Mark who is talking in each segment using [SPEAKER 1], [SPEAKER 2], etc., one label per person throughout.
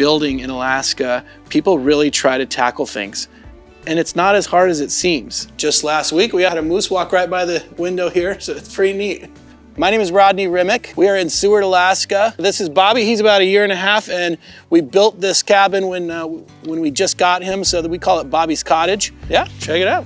[SPEAKER 1] building in Alaska, people really try to tackle things. And it's not as hard as it seems. Just last week, we had a moose walk right by the window here, so it's pretty neat. My name is Rodney Rimmick. We are in Seward, Alaska. This is Bobby. He's about 1.5 years, and we built this cabin when we just got him, so that we call it Bobby's Cottage. Yeah, check it out.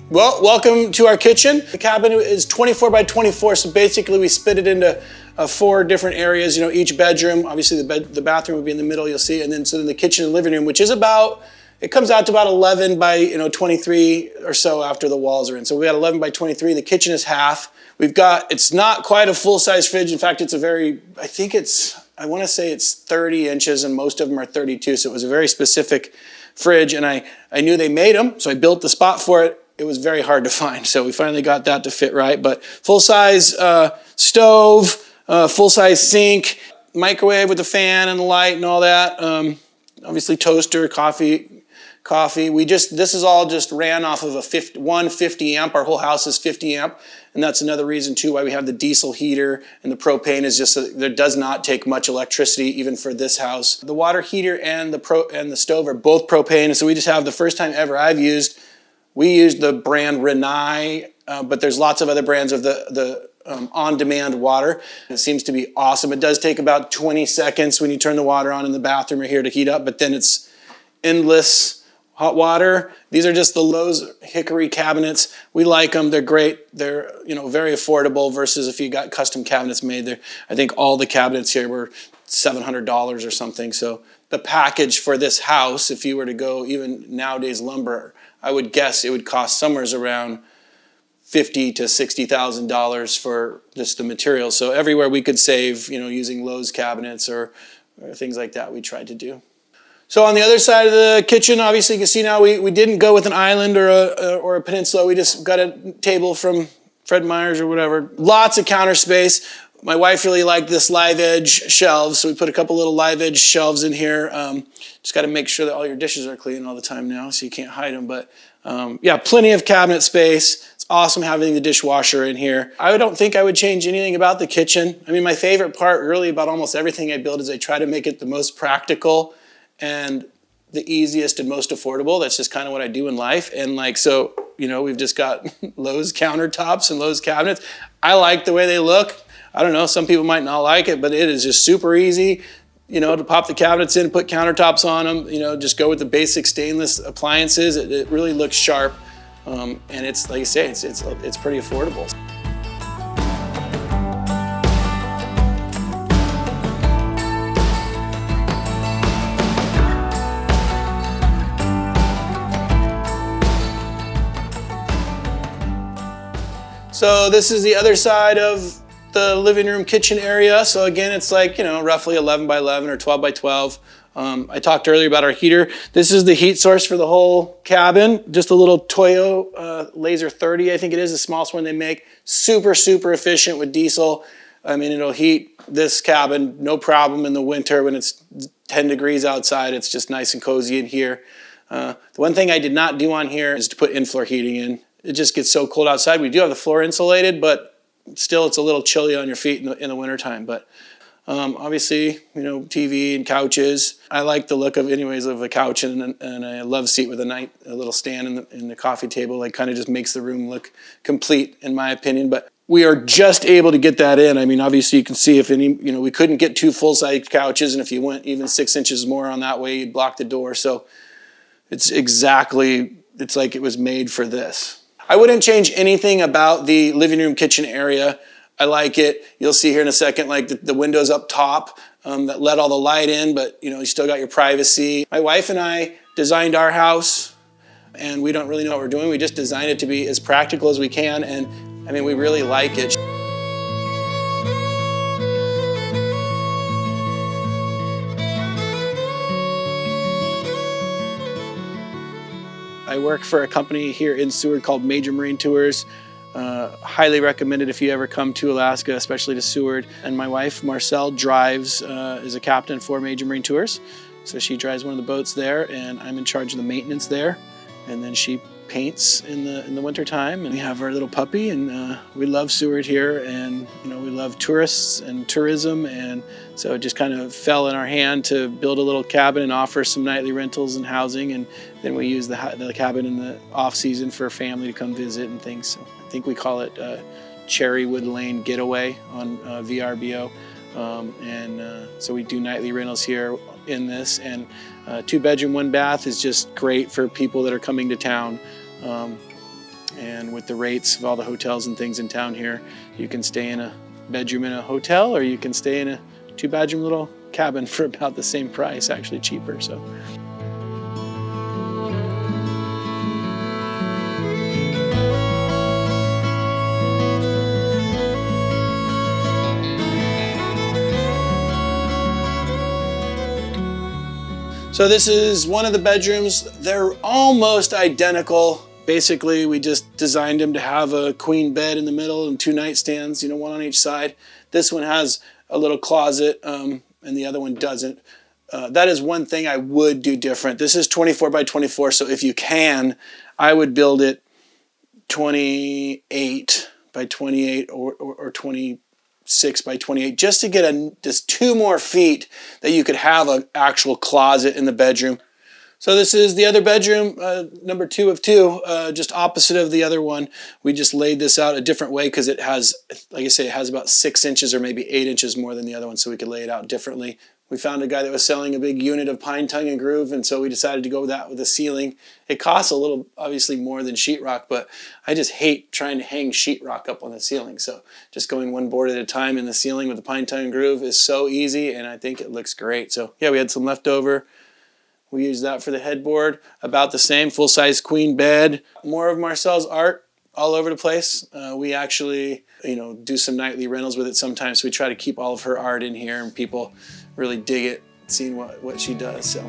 [SPEAKER 1] Well, welcome to our kitchen. The cabin is 24 by 24, so basically we split it into 4 different areas. You know, each bedroom, obviously the bathroom would be in the middle, you'll see, and then so then the kitchen and living room, which is about, it comes out to about 11 by 23 or so after the walls are in. So we got 11 by 23. The kitchen is half. We've got, it's not quite a full-size fridge. In fact, it's a very, I want to say it's 30 inches, and most of them are 32. So it was a very specific fridge, and I knew they made them, so I built the spot for it. It was very hard to find, so we finally got that to fit right. But full-size stove, full-size sink, microwave with the fan and the light and all that. Obviously toaster, coffee. This is all just ran off of one 50 amp. Our whole house is 50 amp, and that's another reason too why we have the diesel heater, and the propane is just that there does not take much electricity even for this house. The water heater and the stove are both propane, so we just have, the first time ever we used the brand Renai, but there's lots of other brands of the on-demand water. It seems to be awesome. It does take about 20 seconds when you turn the water on in the bathroom or here to heat up, but then it's endless hot water. These are just the Lowe's hickory cabinets. We like them. They're great. They're very affordable versus if you got custom cabinets made. There, I think all the cabinets here were $700 or something. So the package for this house, if you were to go even nowadays lumber, I would guess it would cost somewhere around $50,000 to $60,000 for just the materials. So everywhere we could save, using Lowe's cabinets or things like that, we tried to do. So on the other side of the kitchen, obviously you can see now we didn't go with an island or a peninsula. We just got a table from Fred Meyer's or whatever. Lots of counter space. My wife really liked this live edge shelves, so we put a couple little live edge shelves in here. Just got to make sure that all your dishes are clean all the time now, so you can't hide them. But yeah, plenty of cabinet space. It's awesome having the dishwasher in here. I don't think I would change anything about the kitchen. I mean, my favorite part really about almost everything I build is I try to make it the most practical and the easiest and most affordable. That's just kind of what I do in life. And we've just got Lowe's countertops and Lowe's cabinets. I like the way they look. I don't know, some people might not like it, but it is just super easy, to pop the cabinets in, put countertops on them, just go with the basic stainless appliances. It really looks sharp, and it's, like I say, it's pretty affordable. So this is the other side of the living room kitchen area. So again, it's like, roughly 11 by 11 or 12 by 12. I talked earlier about our heater. This is the heat source for the whole cabin. Just a little Toyo Laser 30, I think it is, the smallest one they make. Super, super efficient with diesel. I mean, it'll heat this cabin, no problem in the winter when it's 10 degrees outside. It's just nice and cozy in here. The one thing I did not do on here is to put in-floor heating in. It just gets so cold outside. We do have the floor insulated, but still it's a little chilly on your feet in the wintertime. But obviously, TV and couches. I like the look of a couch and a love seat with a little stand in the coffee table. Like, kind of just makes the room look complete, in my opinion. But we are just able to get that in. I mean, obviously you can see we couldn't get 2 full-size couches, and if you went even 6 inches more on that way, you'd block the door. So it's like it was made for this. I wouldn't change anything about the living room kitchen area. I like it. You'll see here in a second, like the windows up top that let all the light in, but you still got your privacy. My wife and I designed our house, and we don't really know what we're doing. We just designed it to be as practical as we can, and I mean, we really like it. I work for a company here in Seward called Major Marine Tours. Highly recommended if you ever come to Alaska, especially to Seward. And my wife, Marcel, drives, is a captain for Major Marine Tours. So she drives one of the boats there, and I'm in charge of the maintenance there. And then she paints in the wintertime. And we have our little puppy, and we love Seward here, and we love tourists and tourism, and so it just kind of fell in our hand to build a little cabin and offer some nightly rentals and housing, and then we use the cabin in the off season for a family to come visit and things. So I think we call it Cherrywood Lane Getaway on VRBO, so we do nightly rentals here in this, and 2-bedroom, 1-bath is just great for people that are coming to town. And with the rates of all the hotels and things in town here, you can stay in a bedroom in a hotel, or you can stay in a 2-bedroom little cabin for about the same price, actually cheaper. So. So this is one of the bedrooms. They're almost identical. Basically, we just designed them to have a queen bed in the middle and 2 nightstands, one on each side. This one has a little closet, and the other one doesn't. That is one thing I would do different. This is 24 by 24, so if you can, I would build it 28 by 28 or 26 by 28, just to get just 2 more feet that you could have an actual closet in the bedroom. So this is the other bedroom, number 2 of 2, just opposite of the other one. We just laid this out a different way because it has, like I say, it has about 6 inches or maybe 8 inches more than the other one, so we could lay it out differently. We found a guy that was selling a big unit of pine tongue and groove, and so we decided to go with that with a ceiling. It costs a little, obviously, more than sheetrock, but I just hate trying to hang sheetrock up on the ceiling. So just going 1 board at a time in the ceiling with the pine tongue and groove is so easy, and I think it looks great. So yeah, we had some left over. We used that for the headboard. About the same, full-size queen bed. More of Marcel's art all over the place. We actually, do some nightly rentals with it sometimes. So we try to keep all of her art in here, and people really dig it, seeing what she does. So.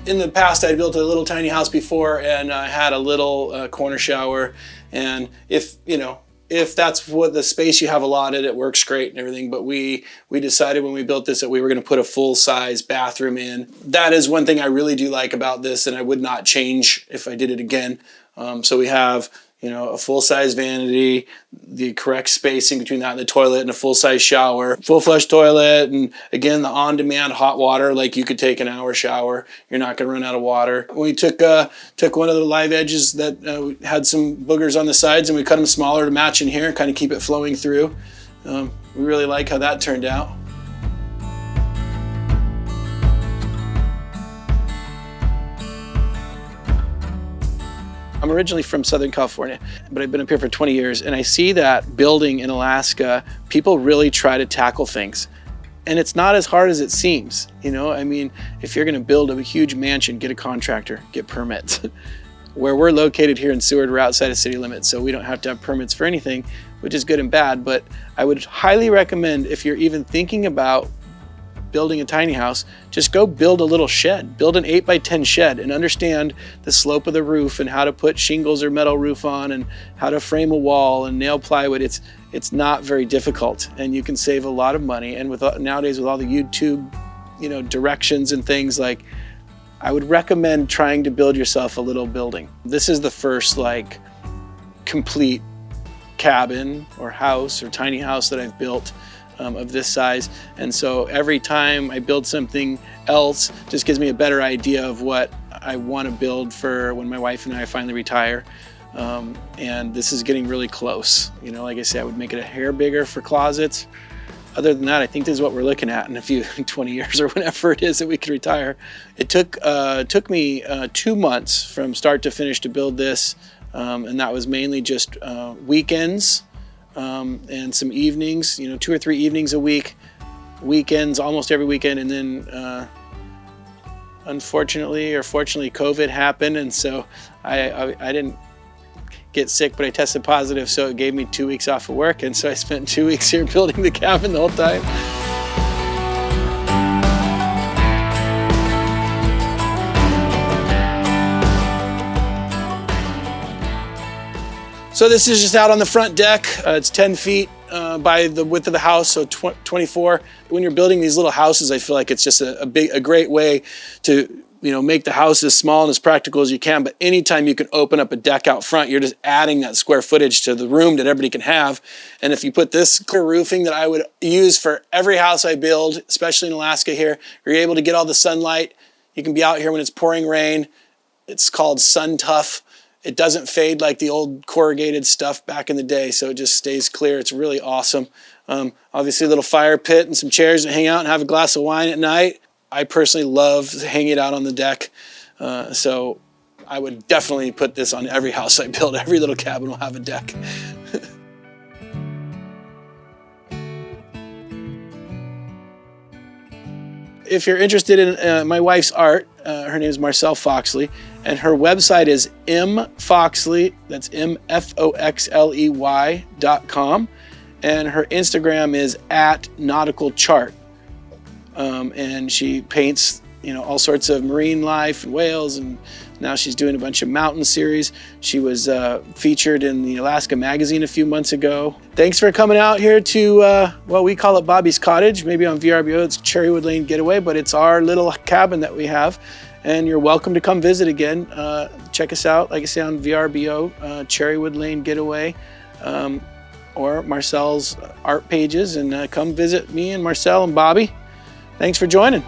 [SPEAKER 1] In the past, I built a little tiny house before, and I had a little corner shower. And if that's what the space you have allotted, it works great and everything. But we decided when we built this that we were going to put a full-size bathroom in. That is one thing I really do like about this, and I would not change if I did it again. So we have a full-size vanity, the correct spacing between that and the toilet, and a full-size shower, full flush toilet, and again the on-demand hot water. Like you could take an hour shower, you're not going to run out of water. We took one of the live edges that had some boogers on the sides, and we cut them smaller to match in here and kind of keep it flowing through. We really like how that turned out. I'm originally from Southern California, but I've been up here for 20 years, and I see that building in Alaska, people really try to tackle things. And it's not as hard as it seems, if you're gonna build a huge mansion, get a contractor, get permits. Where we're located here in Seward, we're outside of city limits, so we don't have to have permits for anything, which is good and bad. But I would highly recommend, if you're even thinking about building a tiny house, just go build a little shed. Build an 8 by 10 shed and understand the slope of the roof and how to put shingles or metal roof on and how to frame a wall and nail plywood. It's not very difficult, and you can save a lot of money. And nowadays with all the YouTube, directions and things, like I would recommend trying to build yourself a little building. This is the first complete cabin or house or tiny house that I've built of this size, and so every time I build something else, just gives me a better idea of what I want to build for when my wife and I finally retire. And this is getting really close. Like I said, I would make it a hair bigger for closets. Other than that, I think this is what we're looking at in a few 20 years or whenever it is that we could retire. It took me 2 months from start to finish to build this, and that was mainly just weekends. And some evenings, 2 or 3 evenings a week, weekends, almost every weekend. And then, unfortunately or fortunately, COVID happened. And so I didn't get sick, but I tested positive. So it gave me 2 weeks off of work. And so I spent 2 weeks here building the cabin the whole time. So this is just out on the front deck. It's 10 feet by the width of the house, so 24. When you're building these little houses, I feel like it's just a great way to make the house as small and as practical as you can. But anytime you can open up a deck out front, you're just adding that square footage to the room that everybody can have. And if you put this clear roofing that I would use for every house I build, especially in Alaska here, you're able to get all the sunlight. You can be out here when it's pouring rain. It's called sun tough. It doesn't fade like the old corrugated stuff back in the day, so it just stays clear. It's really awesome. Obviously a little fire pit and some chairs to hang out and have a glass of wine at night. I personally love hanging it out on the deck, so I would definitely put this on every house I build. Every little cabin will have a deck. If you're interested in my wife's art, her name is Marcel Foxley, and her website is mfoxley, that's mfoxley.com, and her Instagram is @nauticalchart. And she paints, all sorts of marine life and whales, and now she's doing a bunch of mountain series. She was featured in the Alaska Magazine a few months ago. Thanks for coming out here to, we call it Bobby's Cottage. Maybe on VRBO it's Cherrywood Lane Getaway, but it's our little cabin that we have. And you're welcome to come visit again. Check us out, like I say, on VRBO, Cherrywood Lane Getaway, or Marcel's art pages, and come visit me and Marcel and Bobby. Thanks for joining.